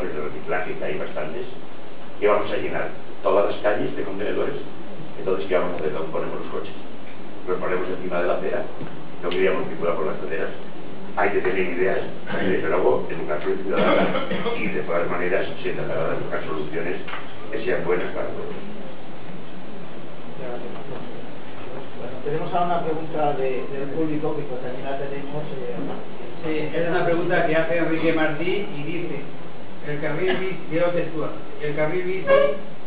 de reciclaje, que hay bastantes, que vamos a llenar todas las calles de contenedores. Entonces, ¿qué vamos a hacer? ¿Dónde ponemos los coches? Los ponemos encima de la acera, no queríamos circular por las aceras. Hay que tener ideas, desde luego, educación ciudadana, y de todas maneras se tratará de buscar soluciones que sean buenas para todos. Bueno, tenemos ahora una pregunta del público que pues también la tenemos. Sí, es una pregunta que hace Enrique Martí y dice: el carril bici, leo textual, el carril bici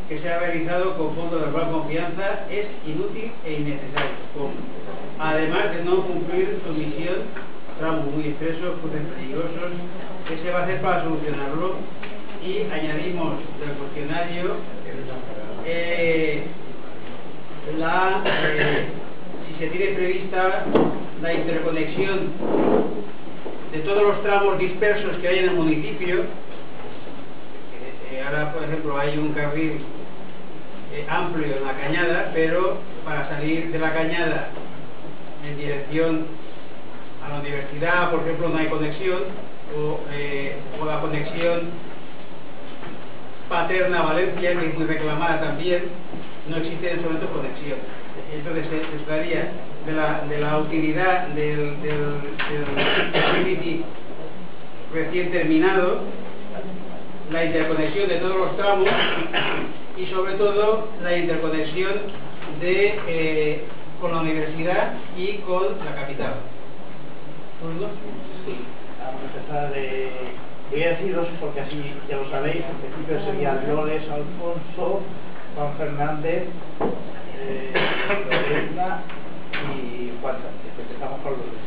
que se ha realizado con fondos de la confianza es inútil e innecesario, además de no cumplir su misión, tramos muy estresos, cruces peligrosos. ¿Qué se va a hacer para solucionarlo? Y añadimos del cuestionario si se tiene prevista la interconexión de todos los tramos dispersos que hay en el municipio. Ahora, por ejemplo, hay un carril amplio en la Cañada, pero para salir de la Cañada en dirección a la universidad, por ejemplo, no hay conexión, o la conexión Paterna-Valencia, que es muy reclamada también, no existe en ese momento conexión. Entonces se trataría de la utilidad del Trinity recién terminado, la interconexión de todos los tramos y sobre todo la interconexión con la universidad y con la capital. Vamos a empezar voy a deciros porque así ya lo sabéis. En principio serían Loles, Alfonso, Juan Fernández, Lorena y Juan Sánchez. Empezamos con Loles.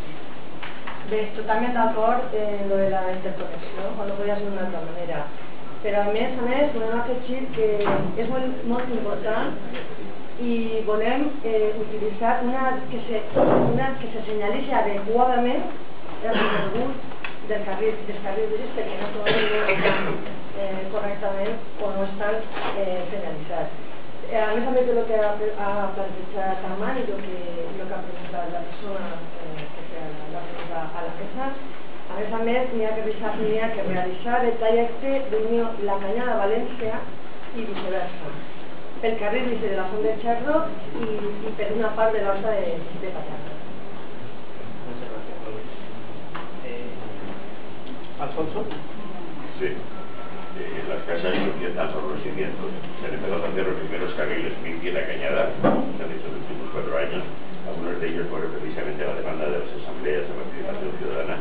Bé, totalment d'acord en lo de la interconnexió, o no podia ser d'una altra manera. Però a més, volem afegir que és molt important i volem utilitzar que se senyalitzi adequadament el recorregut dels carrils bicis perquè no todos no estan correctament o no estan senyalitzats. A més de lo que ha plantejat Armand i lo que ha preguntat la persona que feia la pregunta a la mesa, a més n'hi ha que realitzar el trajecte d'unió la Cañada a València i viceversa, pel carril bici de la Font del Xerro i per una part de l'Horta de Paterna. ¿Alfonso? Sí. Las casas empiezan por los cimientos. Se han empezado a hacer los primeros carriles bici en la Cañada, se han hecho en los últimos 4 años. Algunos de ellos fueron precisamente la demanda de las asambleas de participación ciudadana.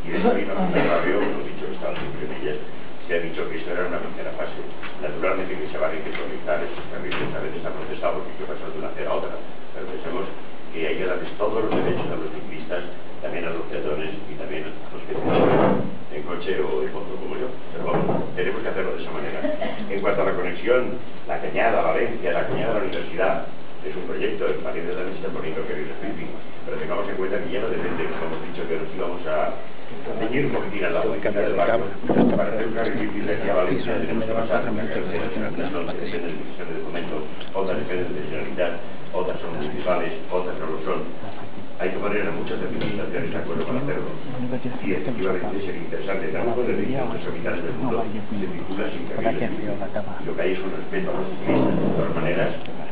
Y de camino a la radio, hemos dicho que estaban siempre en ellas, se ha dicho que esto era una primera fase. Naturalmente que se van a interconectar esos carriles, a veces ha protestado porque hay que pasar de una acera a otra, pero pensemos que hay que darles todos los derechos a los ciclistas, también a los peatones y también a los que tienen en coche o en moto como yo. Pero vamos, tenemos que hacerlo de esa manera. En cuanto a la conexión, la Cañada, Valencia, la Cañada de la Universidad, es un proyecto, en Valencia también se está poniendo carriles bici, pero tengamos en cuenta que ya no depende, como hemos dicho, que nos íbamos a ceñir un poquitín a la política del barco. Para hacer un carril bici de aquí a Valencia tenemos que pasar una carretera, unas son dependen del Ministerio de Fomento, otras dependen de Generalitat, otras son municipales, otras no lo son. Hay que poner a muchas administraciones de acuerdo para hacerlo. Y efectivamente sería interesante, también con el dicho que los habitantes del mundo se circula sin carriles bici. Lo que hay es un respeto a los ciclistas. De todas maneras,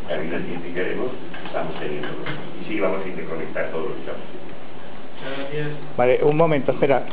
carriles bici queremos, estamos teniéndolo. Y sí, vamos a interconectar todos los que seamos. Vale, un momento, espera.